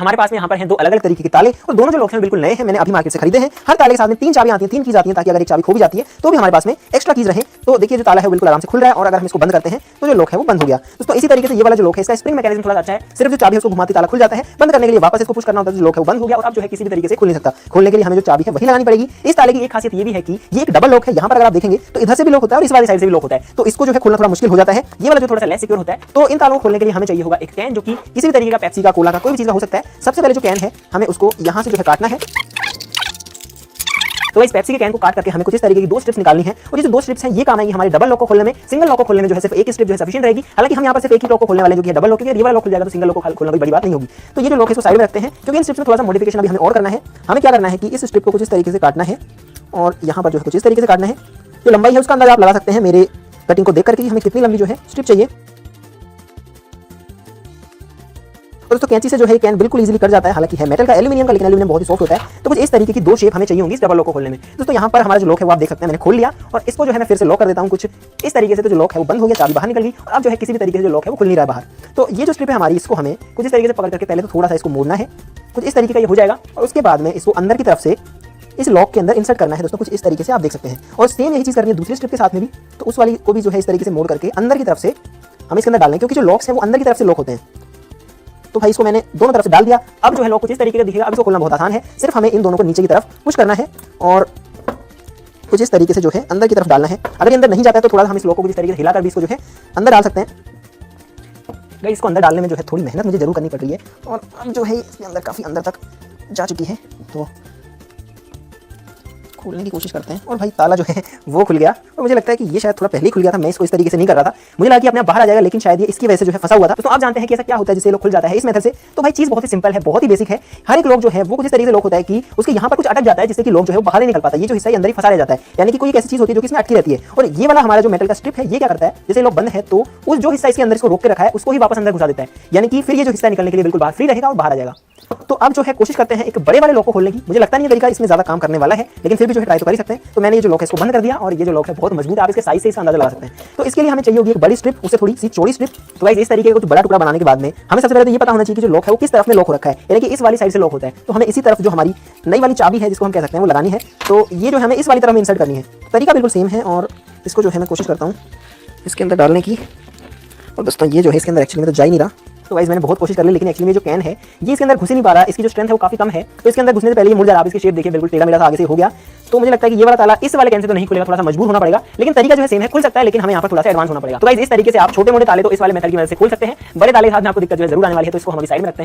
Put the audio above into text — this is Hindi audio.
हमारे पास में यहाँ पर हैं दो अलग अलग तरीके के ताले और दोनों जो लॉक हैं बिल्कुल नए हैं, मैंने अभी मार्केट से खरीदे हैं। हर ताले के साथ में 3 चाबियां आती हैं, 3 कीज आती हैं, ताकि अगर एक चाबी खो भी जाती है तो भी हमारे पास में एक्स्ट्रा कीज रहे। तो देखिए जो ताला है बिल्कुल आराम से खुल रहा है और अगर हम इसको बंद करते हैं तो जो लॉक है वो बंद हो गया। दोस्तों इसी तरीके से ये वाला जो लॉक है इसका स्प्रिंग मैकेनिज्म थोड़ा अच्छा है, सिर्फ जो चाबी है उसको घुमाती ताला खुल जाता है। बंद करने के लिए वापस इसको पुश करना होता है, जो लॉक है वो बंद हो गया और अब जो है किसी भी तरीके से खुल नहीं सकता। खोलने के लिए हमें जो चाबी है वही लगानी पड़ेगी। इस ताले की एक खासियत ये भी है कि ये एक डबल लॉक है। यहाँ पर अगर आप देखेंगे तो इधर से भी लॉक होता है और इस वाली साइड से भी लॉक होता है, तो इसको जो है खोलना थोड़ा मुश्किल हो जाता है। ये वाला जो थोड़ा सा लेस सिक्योर होता है। तो इन तालों को खोलने के लिए हमें चाहिए होगा एक कैन, जो कि किसी भी तरीके का पेप्सी का, कोला का, कोई भी चीज का हो सकता है। सबसे पहले जो कैन है हमें उसको यहाँ से जो है काटना है। तो इस पेप्सी के कैन को काट करके हमें कुछ इस तरीके की 2 स्ट्रिप्स निकालनी है और ये जो 2 स्ट्रिप्स हैं ये काम आएंगी हमारे डबल लॉक को खोलने में। सिंगल लॉक को खोलने में जो है सिर्फ एक स्ट्रिप जो है सफिशिएंट रहेगी। हालांकि हम यहाँ पर सिर्फ एक ही लॉक को खोलने वाले जो कि डबल लॉक है, ये वाला लॉक खुल जाएगा तो सिंगल लॉक को खोलना कोई बड़ी बात नहीं होगी। तो ये जो लॉक है इसको साइड में रखते हैं, क्योंकि इन स्ट्रिप्स में थोड़ा सा मॉडिफिकेशन अभी हमें और करना है। हमें क्या करना है कि इस स्ट्रिप को कुछ इस तरीके से काटना है और यहाँ पर जो है कुछ इस तरीके से काटना है। जो लंबाई है उसका अंदाजा आप लगा सकते हैं मेरे कटिंग को देख करके हमें कितनी लंबी जो है स्ट्रिप चाहिए। दोस्तों कैंची से जो है कैन बिल्कुल इजीली कट जाता है, हालांकि है मेटल का, एल्यूमिनियम का, लेकिन एल्यूमिनियम बहुत ही सॉफ्ट होता है। तो कुछ इस तरीके की 2 शेप हमें चाहिए होंगी इस डबल लॉक को खोलने में। दोस्तों यहाँ पर हमारा जो लॉक है वो आप देख सकते हैं मैंने खोल लिया और इसको जो है मैं फिर से लॉक कर देता हूँ कुछ इस तरीके से। तो जो लॉक है वो बंद हो गया, चाबी बाहर निकल गई और अब जो है किसी भी तरीके से जो लॉक है वो खुल नहीं रहा है बाहर। तो ये जो स्ट्रिप है हमारी, इसको हमें कुछ इस तरीके से पकड़ करके पहले तो थोड़ा सा इसको मोड़ना है, कुछ इस तरीके का ये हो जाएगा और उसके बाद में इसको अंदर की तरफ से इस लॉक के अंदर इंसर्ट करना है। दोस्तों कुछ इस तरीके से आप देख सकते हैं और सेम यही चीज करनी है दूसरी स्ट्रिप के साथ में भी। तो उस वाली को भी जो है इस तरीके से मोड़ करके अंदर की तरफ से हम इसके अंदर डालना है, क्योंकि जो लॉक्स है वो अंदर की तरफ से लॉक होते हैं। तो भाई इसको मैंने दोनों तरफ से डाल दिया। अब जो है लॉक कुछ इस तरीके का दिखेगा। अब इसको खोलना बहुत आसान है, सिर्फ हमें इन दोनों को नीचे की तरफ पुश करना है और कुछ इस तरीके से जो है अंदर की तरफ डालना है। अगर ये अंदर नहीं जाता है तो थोड़ा हम इस लॉक को इस तरीके से हिलाकर भी इसको जो है अंदर डाल सकते हैं। गाइस इसको अंदर डालने में जो है थोड़ी मेहनत मुझे जरूर करनी पड़ रही है और अब जो है इसके अंदर काफ़ी अंदर तक जा चुकी है। तो खोलने की कोशिश करते हैं और भाई ताला जो है वो खुल गया और मुझे लगता है कि ये शायद थोड़ा पहले ही खुल गया था। मैं इसको इस तरीके से नहीं कर रहा था, मुझे लगा कि अपने आप बाहर आ जाएगा, लेकिन शायद ये इसकी वजह से जो है फंसा हुआ था। तो आप जानते हैं कि ऐसा क्या होता है जिससे लॉक खुल जाता है इस मेथड से। तो भाई चीज़ बहुत ही सिंपल है, बहुत ही बेसिक है। हर एक लॉक जो है वो कुछ इस तरीके से लॉक होता है कि उसके यहाँ पर कुछ अटक जाता है, जिससे कि लॉक जो है वो बाहर नहीं निकल पाता। ये जो हिस्सा अंदर ही फंसा रह जाता है, यानी कि कोई एक ऐसी चीज होती है जो कि इसमें अटकी रहती है। और ये वाला हमारा जो मेटल का स्ट्रिप है ये क्या करता है, जैसे लॉक बंद है तो उस जो हिस्सा इसके अंदर इसको रोक के रखा है उसको ही वापस अंदर घुसा देता है, यानी कि फिर ये जो हिस्सा निकलने के लिए बिल्कुल बाहर फ्री रहेगा और बाहर आ जाएगा। तो अब जो है कोशिश करते हैं एक बड़े वाले लॉक को खोलने की। मुझे लगता नहीं है तरीका इसमें ज्यादा काम करने वाला है, लेकिन फिर भी जो है ट्राई तो कर ही सकते हैं। तो मैंने ये जो लॉक है इसको बंद कर दिया और ये जो लॉक है बहुत मजबूत है, आप इसके साइज से इसका अंदाजा लगा सकते हैं। तो इसके लिए हमें चाहिए होगी एक बड़ी स्ट्रिप, उससे थोड़ी सी चौड़ी स्ट्रिप। तो गाइस इस तरीके का कुछ बड़ा टुकड़ा बनाने के बाद में हमें सबसे पहले तो ये पता होना चाहिए कि जो लॉक है वो किस तरफ में लॉक हो रखा है, यानी कि इस वाली साइड से लॉक होता है। तो हमें इसी तरफ जो हमारी नई वाली चाबी है जिसको हम कह सकते हैं वो लगानी है। तो ये जो हमें इस वाली तरफ में इंसर्ट करनी है। तरीका बिल्कुल सेम है और इसको जो है मैं कोशिश करता हूँ इसके अंदर डालने की। और दोस्तों ये जो है इसके अंदर एक्चुअली में तो जा ही नहीं रहा। तो गाइस मैंने बहुत कोशिश कर ली, लेकिन एक्चुअली में जो कैन है ये इसके अंदर घुस ही नहीं पा रहा। इसकी जो स्ट्रेंथ है वो काफी कम है, तो इसके अंदर घुसने से पहले ये मुड़ जा रहा है। आप इसकी शेप देखिए बिल्कुल टेढ़ा मेढ़ा सा आगे से हो गया। तो मुझे लगता है कि ये वाला ताला इस वाले कैन से तो नहीं खुलेगा, थोड़ा सा मजबूर होना पड़ेगा। लेकिन तरीका जो है सेम है, खुल सकता है, लेकिन हमें यहाँ पर थोड़ा सा एडवांस होना पड़ेगा। तो गाइस इस तरीके से आप छोटे मोटे ताले तो इस वाले मेथड की मदद से खोल सकते हैं। बड़े ताले के साथ में आपको दिक्कत जो है जरूर आने वाली है, तो इसको हम अभी साइड में रखते हैं।